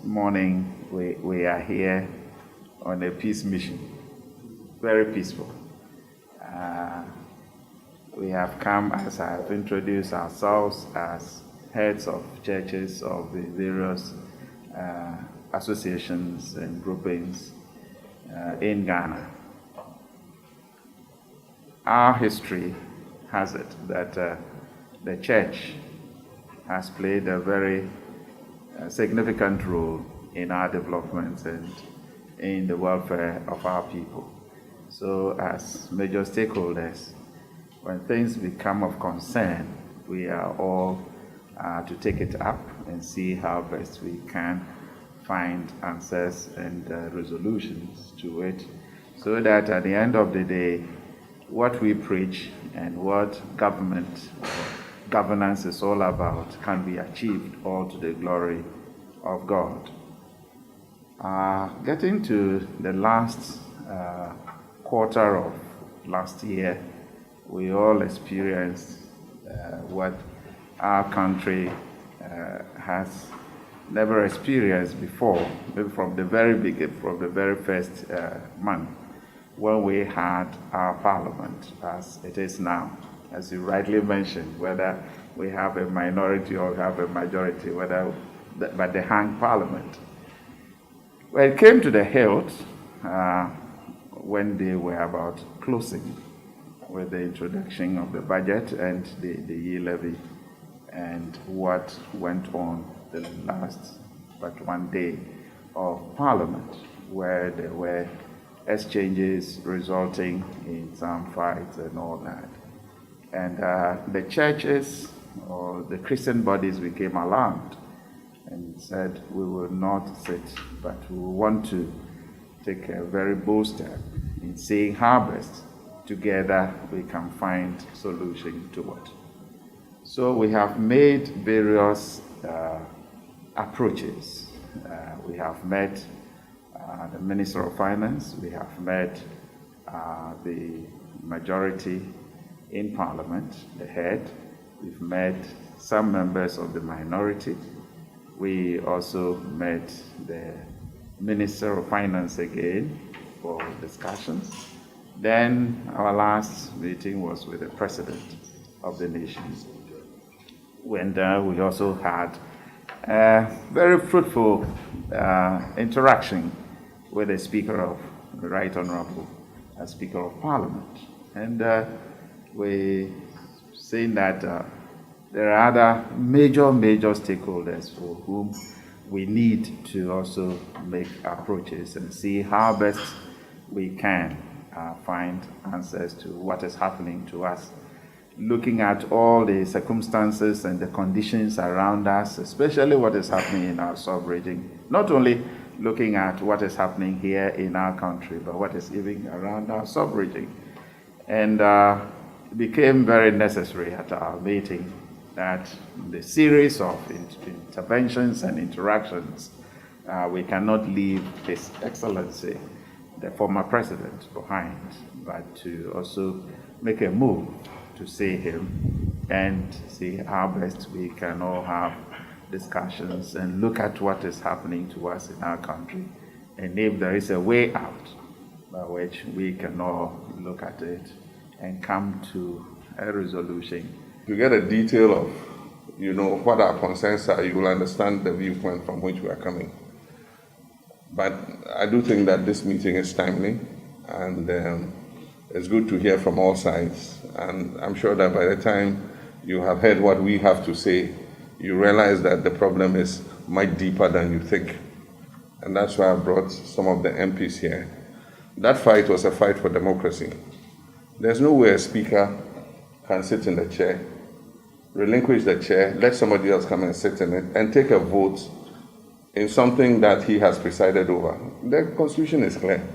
Morning, we are here on a peace mission, very peaceful. Uh, we have come, as I have introduced ourselves, as heads of churches of the various associations and groupings in Ghana. Our history has it that the church has played a very significant role in our development and in the welfare of our people. So as major stakeholders, when things become of concern, we are all to take it up and see how best we can find answers and resolutions to it, so that at the end of the day, what we preach and what governance is all about can be achieved, all to the glory of God. Getting to the last quarter of last year, we all experienced what our country has never experienced before, maybe from the very beginning, from the very first month, when we had our parliament as it is now. As you rightly mentioned, whether we have a minority or have a majority, but the hang parliament. When it came to the hilt, when they were about closing with the introduction of the budget and the year levy, and what went on the last but one day of parliament, where there were exchanges resulting in some fights and all that. And the churches or the Christian bodies became alarmed and said, we will not sit, but we want to take a very bold step in seeing how best together we can find solution to it. So we have made various approaches. We have met the Minister of Finance, we have met the majority in Parliament, the head. We've met some members of the minority. We also met the Minister of Finance again for discussions. Then our last meeting was with the President of the nation. When we also had a very fruitful interaction with the Speaker of the Right Honorable Speaker of Parliament. And we saying that there are other major stakeholders for whom we need to also make approaches and see how best we can find answers to what is happening to us, looking at all the circumstances and the conditions around us, especially what is happening in our sub-region, not only looking at what is happening here in our country, but what is even around our sub-region. And it became very necessary at our meeting that the series of interventions and interactions, we cannot leave His Excellency, the former president, behind, but to also make a move to see him and see how best we can all have discussions and look at what is happening to us in our country, and if there is a way out by which we can all look at it and come to a resolution. To get a detail of, what our concerns are, you will understand the viewpoint from which we are coming. But I do think that this meeting is timely, and it's good to hear from all sides. And I'm sure that by the time you have heard what we have to say, you realize that the problem is much deeper than you think. And that's why I brought some of the MPs here. That fight was a fight for democracy. There's no way a speaker can sit in the chair, relinquish the chair, let somebody else come and sit in it, and take a vote in something that he has presided over. The Constitution is clear.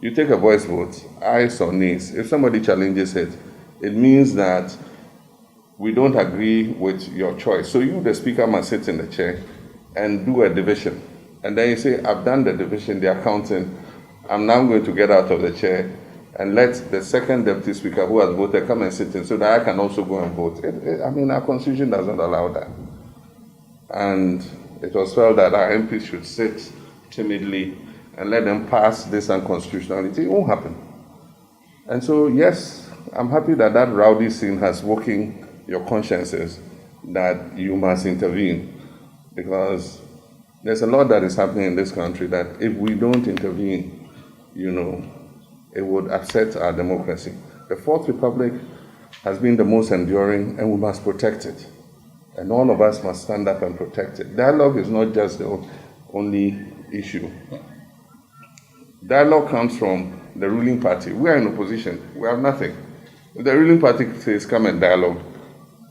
You take a voice vote, ayes or nays. If somebody challenges it, it means that we don't agree with your choice. So you, the speaker, must sit in the chair and do a division. And then you say, I've done the division, the accounting, I'm now going to get out of the chair and let the second deputy speaker who has voted come and sit in so that I can also go and vote. Our constitution doesn't allow that. And it was felt that our MPs should sit timidly and let them pass this unconstitutionality. It won't happen. And so, yes, I'm happy that that rowdy scene has woken your consciences that you must intervene, because there's a lot that is happening in this country that if we don't intervene, it would upset our democracy. The Fourth Republic has been the most enduring, and we must protect it. And all of us must stand up and protect it. Dialogue is not just the only issue. Dialogue comes from the ruling party. We are in opposition. We have nothing. If the ruling party says, come and dialogue,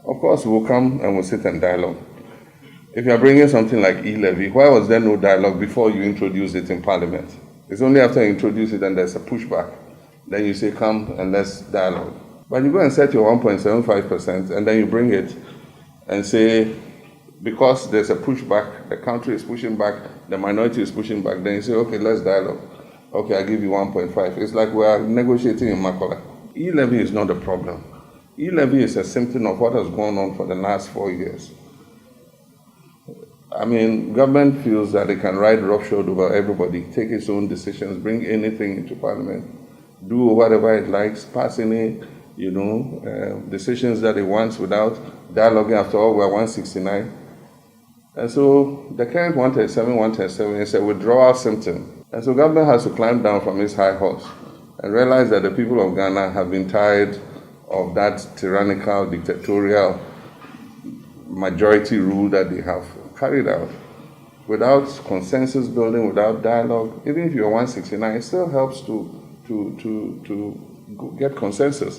of course we'll come and we'll sit and dialogue. If you are bringing something like e-levy, why was there no dialogue before you introduce it in Parliament? It's only after you introduce it and there's a pushback, then you say, come and let's dialogue. But you go and set your 1.75% and then you bring it and say, because there's a pushback, the country is pushing back, the minority is pushing back, then you say, okay, let's dialogue. Okay, I'll give you 1.5. It's like we are negotiating in Makola. E-levy is not the problem. E-levy is a symptom of what has gone on for the last 4 years. I mean, government feels that it can ride roughshod over everybody, take its own decisions, bring anything into Parliament, do whatever it likes, pass any, decisions that it wants without dialoguing. After all, we're 169. And so the current 137 is a withdrawal symptom. And so government has to climb down from its high horse and realize that the people of Ghana have been tired of that tyrannical, dictatorial majority rule that they have carried out. Without consensus building, without dialogue, even if you're 169, it still helps to get consensus.